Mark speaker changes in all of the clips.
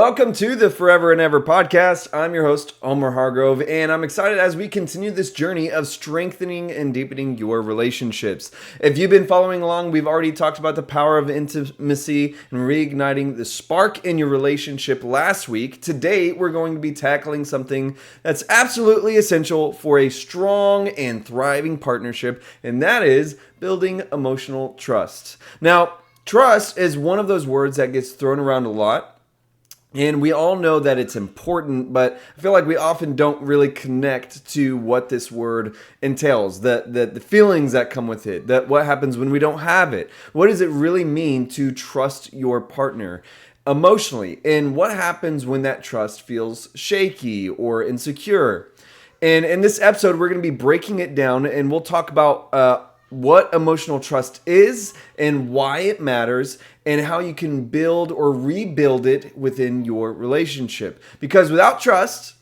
Speaker 1: Welcome to the Forever and Ever podcast. I'm your host, Omar Hargrove, and I'm excited as we continue this journey of strengthening and deepening your relationships. If you've been following along, we've already talked about the power of intimacy and reigniting the spark in your relationship last week. Today, we're going to be tackling something that's absolutely essential for a strong and thriving partnership, and that is building emotional trust. Now, trust is one of those words that gets thrown around a lot. And we all know that it's important, but I feel like we often don't really connect to what this word entails, the feelings that come with it, that what happens when we don't have it. What does it really mean to trust your partner emotionally? And what happens when that trust feels shaky or insecure? And in this episode, we're going to be breaking it down, and we'll talk about what emotional trust is and why it matters and how you can build or rebuild it within your relationship. Because without trust,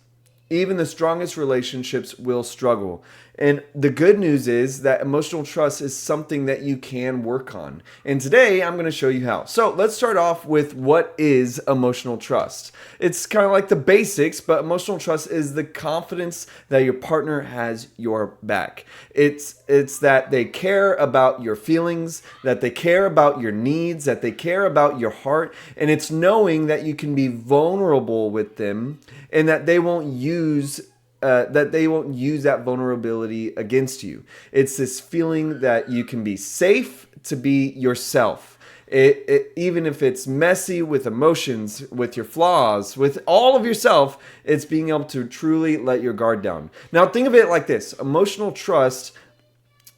Speaker 1: even the strongest relationships will struggle. And the good news is that emotional trust is something that you can work on. And today I'm going to show you how. So let's start off with what is emotional trust. It's kind of like the basics, but emotional trust is the confidence that your partner has your back. It's that they care about your feelings, that they care about your needs, that they care about your heart, and it's knowing that you can be vulnerable with them and that they won't use that vulnerability against you. It's this feeling that you can be safe to be yourself. Even if it's messy with emotions, with your flaws, with all of yourself, it's being able to truly let your guard down. Now think of it like this. Emotional trust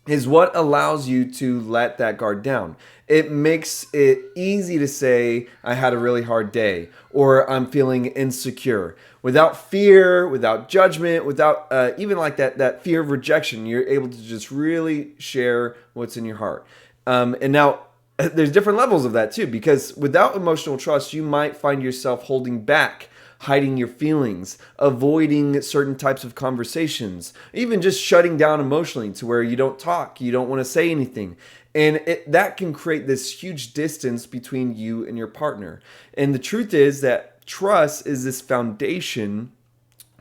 Speaker 1: is what allows you to let that guard down. It makes it easy to say, I had a really hard day, or I'm feeling insecure. Without fear, without judgment, without even like that fear of rejection, you're able to just really share what's in your heart. And now, there's different levels of that too, because without emotional trust, you might find yourself holding back, hiding your feelings, avoiding certain types of conversations, even just shutting down emotionally to where you don't talk, you don't want to say anything. And that can create this huge distance between you and your partner. And the truth is that trust is this foundation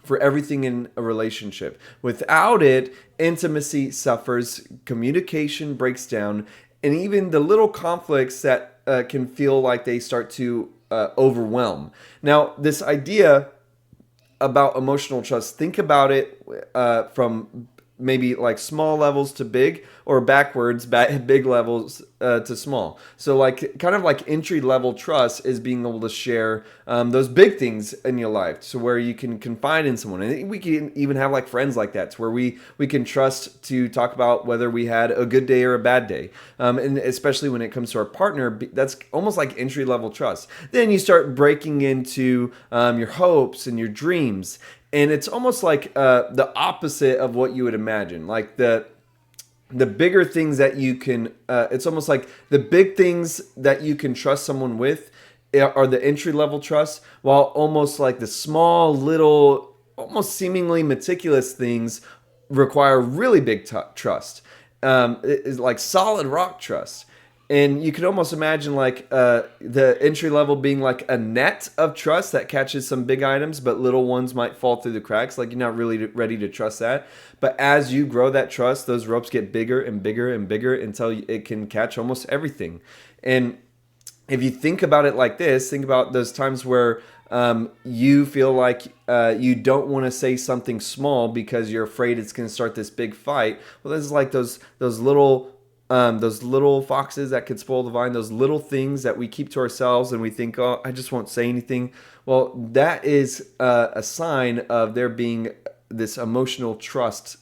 Speaker 1: for everything in a relationship. Without it, intimacy suffers, communication breaks down, and even the little conflicts that can feel like they start to overwhelm. Now, this idea about emotional trust, think about it from maybe like small levels to big, or backwards, big levels to small. So like kind of like entry level trust is being able to share those big things in your life, so where you can confide in someone. And we can even have like friends like that, to where we can trust to talk about whether we had a good day or a bad day. And especially when it comes to our partner, that's almost like entry level trust. Then you start breaking into your hopes and your dreams. And it's almost like the opposite of what you would imagine. Like the bigger things that you can, it's almost like the big things that you can trust someone with are the entry level trust, while almost like the small, little, almost seemingly meticulous things require really big trust. It's like solid rock trust. And you could almost imagine like the entry level being like a net of trust that catches some big items, but little ones might fall through the cracks. Like you're not really ready to trust that. But as you grow that trust, those ropes get bigger and bigger and bigger until it can catch almost everything. And if you think about it like this, think about those times where you feel like you don't want to say something small because you're afraid it's going to start this big fight. Well, this is like those little foxes that could spoil the vine, those little things that we keep to ourselves and we think, oh, I just won't say anything. Well, that is a sign of there being this emotional trust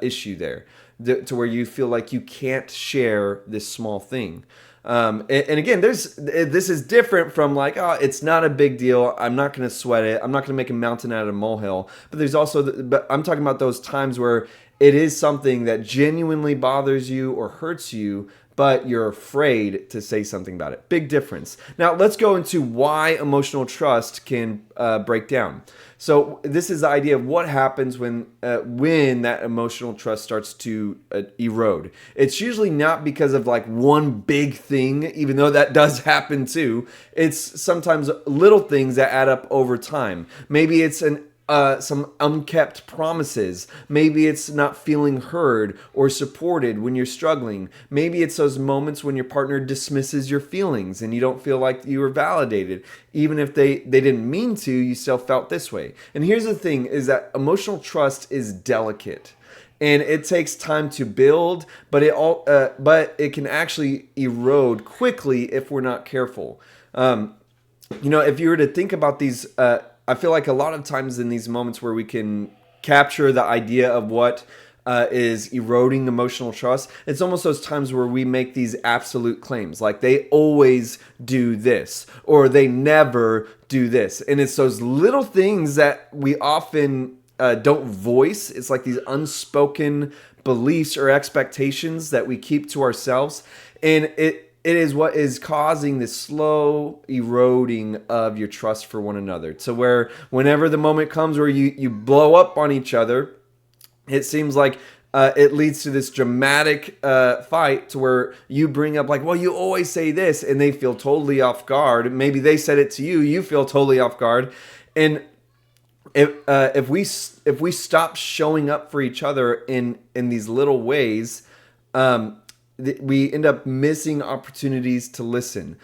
Speaker 1: issue there, to where you feel like you can't share this small thing. And again, this is different from like, oh, it's not a big deal. I'm not going to sweat it. I'm not going to make a mountain out of a molehill. But there's also, but I'm talking about those times where it is something that genuinely bothers you or hurts you, but you're afraid to say something about it. Big difference. Now, let's go into why emotional trust can break down. So, this is the idea of what happens when that emotional trust starts to erode. It's usually not because of like one big thing, even though that does happen too. It's sometimes little things that add up over time. Maybe it's some unkept promises. Maybe it's not feeling heard or supported when you're struggling. Maybe it's those moments when your partner dismisses your feelings and you don't feel like you were validated. Even if they didn't mean to, you still felt this way. And here's the thing is that emotional trust is delicate. And it takes time to build, but it can actually erode quickly if we're not careful. If you were to think about these, I feel like a lot of times in these moments where we can capture the idea of what is eroding emotional trust, it's almost those times where we make these absolute claims, like they always do this or they never do this. And it's those little things that we often don't voice. It's like these unspoken beliefs or expectations that we keep to ourselves. And it is what is causing this slow eroding of your trust for one another. To where whenever the moment comes where you blow up on each other, it seems like it leads to this dramatic fight to where you bring up like, well, you always say this, and they feel totally off guard. Maybe they said it to you, you feel totally off guard. And if we stop showing up for each other in these little ways, we end up missing opportunities to listen.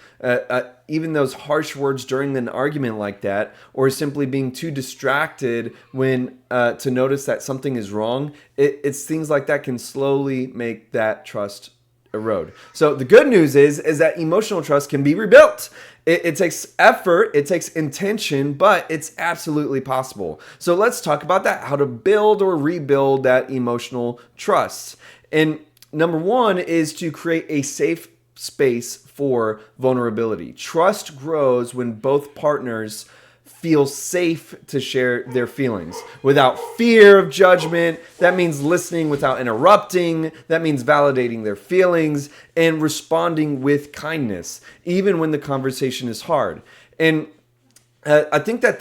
Speaker 1: Even those harsh words during an argument like that, or simply being too distracted when to notice that something is wrong, it's things like that can slowly make that trust erode. So the good news is that emotional trust can be rebuilt. It takes effort, it takes intention, but it's absolutely possible. So let's talk about that, how to build or rebuild that emotional trust. And number one is to create a safe space for vulnerability. Trust grows when both partners feel safe to share their feelings without fear of judgment. That means listening without interrupting. That means validating their feelings and responding with kindness, even when the conversation is hard. And I think that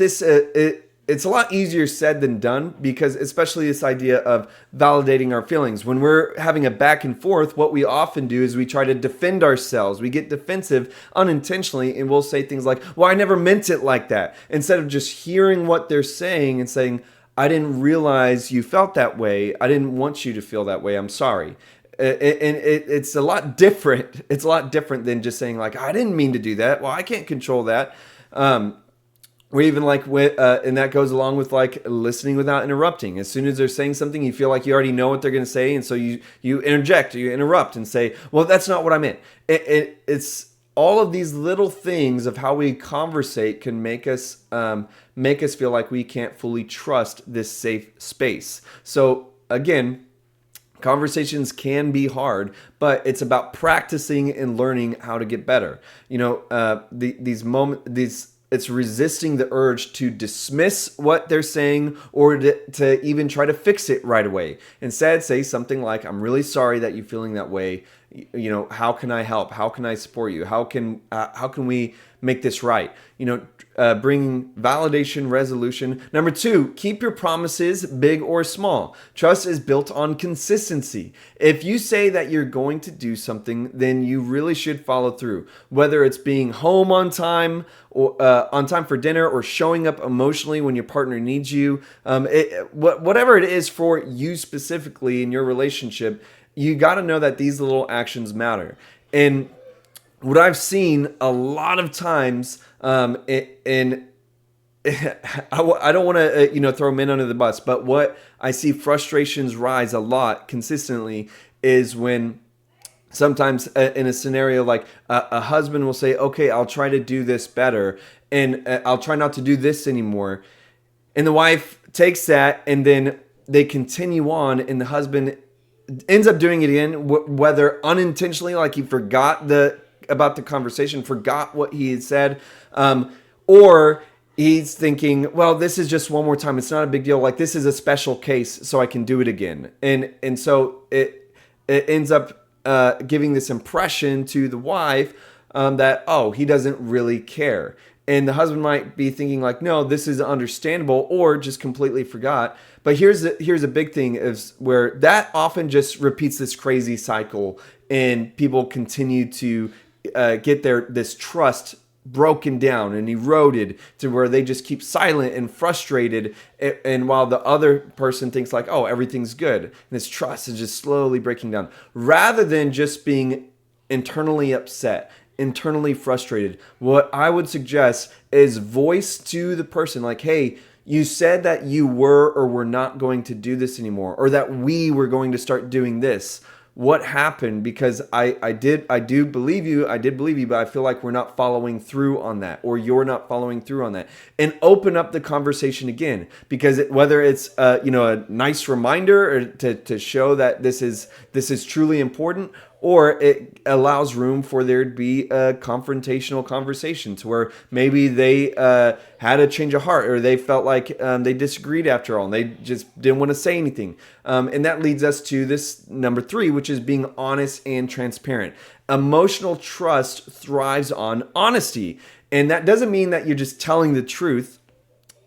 Speaker 1: it's a lot easier said than done, because especially this idea of validating our feelings. When we're having a back and forth, what we often do is we try to defend ourselves. We get defensive unintentionally, and we'll say things like, well, I never meant it like that. Instead of just hearing what they're saying and saying, I didn't realize you felt that way. I didn't want you to feel that way. I'm sorry. And it's a lot different. It's a lot different than just saying like, I didn't mean to do that. Well, I can't control that. Or even like, and that goes along with like listening without interrupting. As soon as they're saying something, you feel like you already know what they're going to say. And so you interject, or you interrupt and say, well, that's not what I meant. It's all of these little things of how we conversate can make us feel like we can't fully trust this safe space. So again, conversations can be hard, but it's about practicing and learning how to get better. It's resisting the urge to dismiss what they're saying or to even try to fix it right away. Instead, say something like, I'm really sorry that you're feeling that way. How can I help? How can I support you? How can we make this right? Bring validation, resolution. Number two, keep your promises big or small. Trust is built on consistency. If you say that you're going to do something, then you really should follow through. Whether it's being home on time or on time for dinner, or showing up emotionally when your partner needs you, whatever it is for you specifically in your relationship, you got to know that these little actions matter. And what I've seen a lot of times, I don't want to throw men under the bus, but what I see frustrations rise a lot consistently is when sometimes in a scenario like a husband will say, okay, I'll try to do this better, and I'll try not to do this anymore. And the wife takes that, and then they continue on, and the husband ends up doing it again, whether unintentionally, like he forgot about the conversation, forgot what he had said, or he's thinking, well, this is just one more time. It's not a big deal. Like, this is a special case, so I can do it again. And so it ends up giving this impression to the wife that, oh, he doesn't really care. And the husband might be thinking like, no, this is understandable, or just completely forgot. But here's a big thing is where that often just repeats this crazy cycle, and people continue to get this trust broken down and eroded to where they just keep silent and frustrated, and while the other person thinks like, oh, everything's good, and this trust is just slowly breaking down, rather than just being internally upset, internally frustrated. What I would suggest is voice to the person like, hey, you said that you were or were not going to do this anymore, or that we were going to start doing this. What happened? Because I did believe you, but I feel like we're not following through on that, or you're not following through on that. And open up the conversation again, because whether it's a nice reminder, or to show that this is truly important, or it allows room for there to be a confrontational conversation to where maybe they had a change of heart, or they felt like they disagreed after all, and they just didn't want to say anything. And that leads us to this number 3, which is being honest and transparent. Emotional trust thrives on honesty. And that doesn't mean that you're just telling the truth.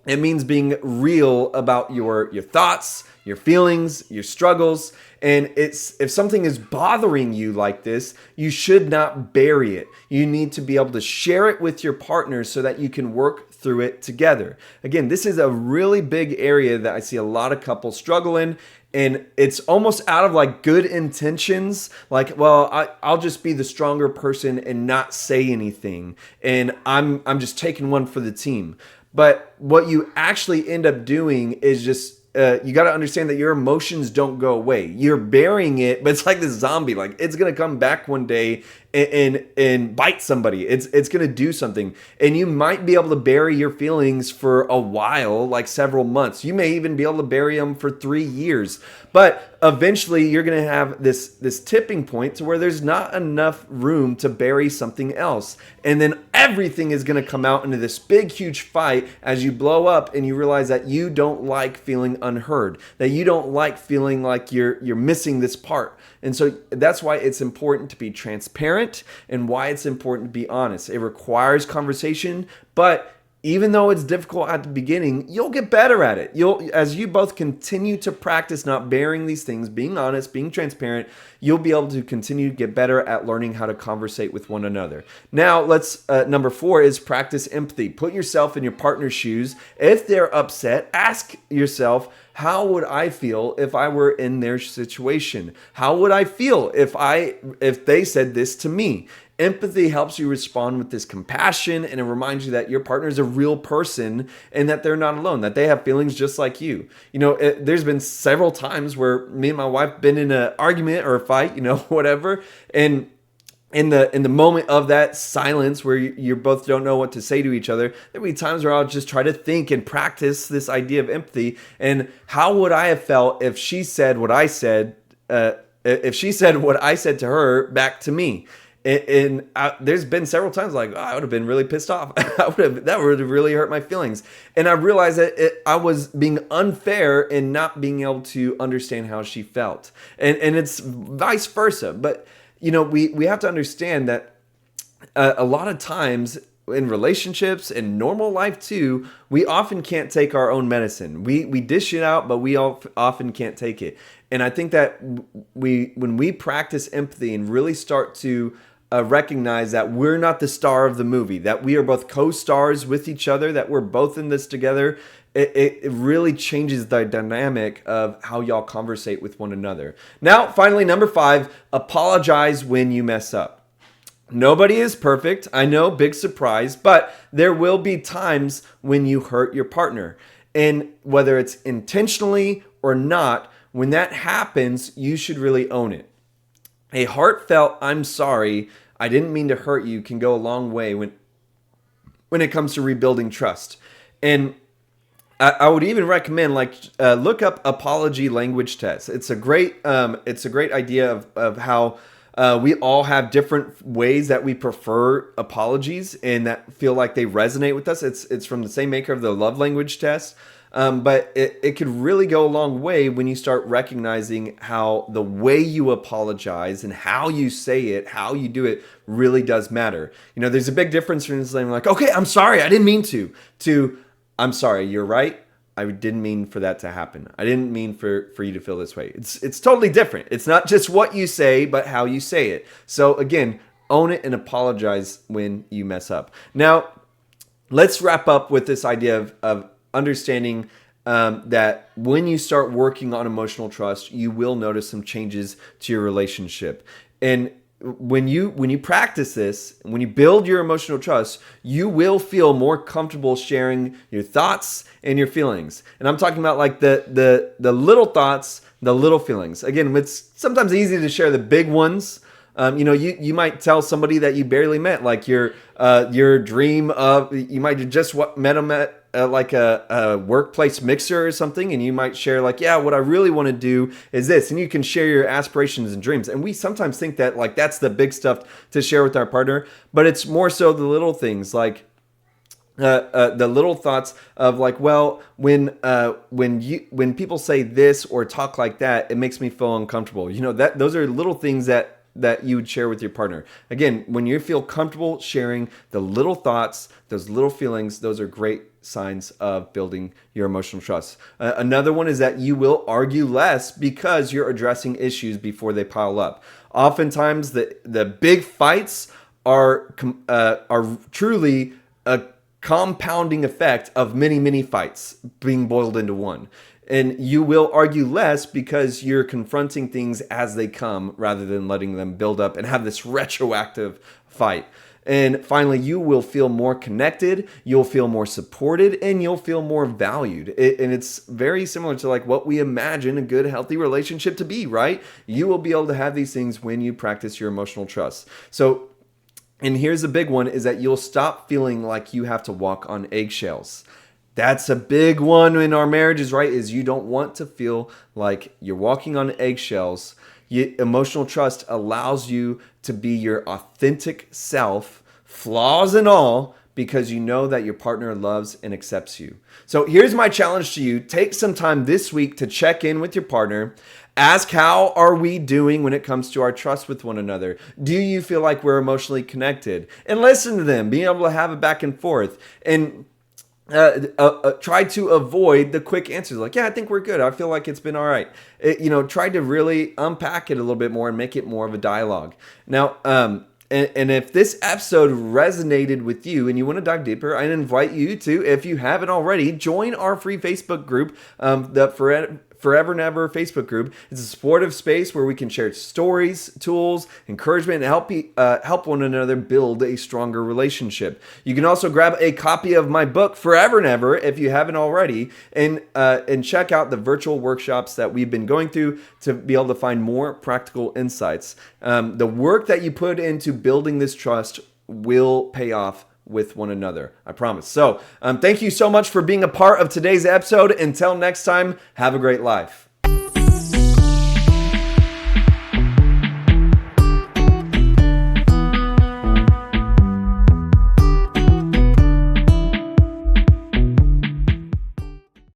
Speaker 1: It means being real about your thoughts, your feelings, your struggles. And if something is bothering you like this, you should not bury it. You need to be able to share it with your partner so that you can work through it together. Again, this is a really big area that I see a lot of couples struggle in. And it's almost out of like good intentions. Like, well, I'll just be the stronger person and not say anything. And I'm just taking one for the team. But what you actually end up doing is just, you got to understand that your emotions don't go away. You're burying it, but it's like this zombie. Like, it's going to come back one day and bite somebody. It's going to do something. And you might be able to bury your feelings for a while, like several months. You may even be able to bury them for 3 years. But eventually you're going to have this tipping point to where there's not enough room to bury something else. And then everything is going to come out into this big, huge fight as you blow up and you realize that you don't like feeling unheard, that you don't like feeling like you're missing this part. And so that's why it's important to be transparent, and why it's important to be honest. It requires conversation, but even though it's difficult at the beginning, you'll get better at it. As you both continue to practice not bearing these things, being honest, being transparent, you'll be able to continue to get better at learning how to conversate with one another. Now, number 4 is practice empathy. Put yourself in your partner's shoes. If they're upset, ask yourself, how would I feel if I were in their situation? How would I feel if they said this to me? Empathy helps you respond with this compassion, and it reminds you that your partner is a real person and that they're not alone, that they have feelings just like you. There's been several times where me and my wife been in an argument or a fight, whatever, and in the moment of that silence where you both don't know what to say to each other, there'll be times where I'll just try to think and practice this idea of empathy. And how would I have felt if she said what I said, if she said what I said to her back to me? And there's been several times like, I would have been really pissed off. That would have really hurt my feelings. And I realized that I was being unfair in not being able to understand how she felt. And it's vice versa. But, we have to understand that a lot of times in relationships and normal life too, we often can't take our own medicine. We dish it out, but we often can't take it. And I think that when we practice empathy and really start to recognize that we're not the star of the movie, that we are both co-stars with each other, that we're both in this together, it really changes the dynamic of how y'all conversate with one another. Now, finally, number 5, apologize when you mess up. Nobody is perfect. I know, big surprise, but there will be times when you hurt your partner. And whether it's intentionally or not, when that happens, you should really own it. A heartfelt, I'm sorry, I didn't mean to hurt you, can go a long way when it comes to rebuilding trust. And I would even recommend look up apology language tests. It's a great idea of how We all have different ways that we prefer apologies and that feel like they resonate with us. It's from the same maker of the love language test. But it could really go a long way when you start recognizing how the way you apologize and how you say it, how you do it really does matter. There's a big difference from saying like, okay, I'm sorry, I didn't mean to I'm sorry, you're right. I didn't mean for that to happen. I didn't mean for you to feel this way. It's totally different. It's not just what you say, but how you say it. So again, own it and apologize when you mess up. Now, let's wrap up with this idea of understanding that when you start working on emotional trust, you will notice some changes to your relationship. And when you practice this, when you build your emotional trust, you will feel more comfortable sharing your thoughts and your feelings. And I'm talking about like the little thoughts, the little feelings. Again, it's sometimes easy to share the big ones. You might tell somebody that you barely met, like your dream of, you might have just met them at like a workplace mixer or something, and you might share like, yeah, what I really want to do is this, and you can share your aspirations and dreams. And we sometimes think that like that's the big stuff to share with our partner, but it's more so the little things like the little thoughts of like, well, when people say this or talk like that, it makes me feel uncomfortable. That those are little things that you would share with your partner. Again, when you feel comfortable sharing the little thoughts, those little feelings, those are great signs of building your emotional trust. Another one is that you will argue less because you're addressing issues before they pile up. Oftentimes, the big fights are truly a compounding effect of many, many fights being boiled into one. And you will argue less because you're confronting things as they come rather than letting them build up and have this retroactive fight. And finally, you will feel more connected, you'll feel more supported, and you'll feel more valued. And it's very similar to like what we imagine a good, healthy relationship to be, right? You will be able to have these things when you practice your emotional trust. So, and here's the big one, is that you'll stop feeling like you have to walk on eggshells. That's a big one in our marriages, right? Is you don't want to feel like you're walking on eggshells. Emotional trust allows you to be your authentic self, flaws and all, because you know that your partner loves and accepts you. So here's my challenge to you. Take some time this week to check in with your partner. Ask, how are we doing when it comes to our trust with one another? Do you feel like we're emotionally connected? And listen to them, being able to have a back and forth. And try to avoid the quick answers like, yeah, I think we're good. I feel like it's been all right. Try to really unpack it a little bit more and make it more of a dialogue. Now, and if this episode resonated with you and you want to dive deeper, I invite you to, if you haven't already, join our free Facebook group, the Forever Never Facebook group. It's a supportive space where we can share stories, tools, encouragement, and help one another build a stronger relationship. You can also grab a copy of my book, Forever Never, if you haven't already, and check out the virtual workshops that we've been going through to be able to find more practical insights. The work that you put into building this trust will pay off with one another. I promise. So thank you so much for being a part of today's episode. Until next time, have a great life.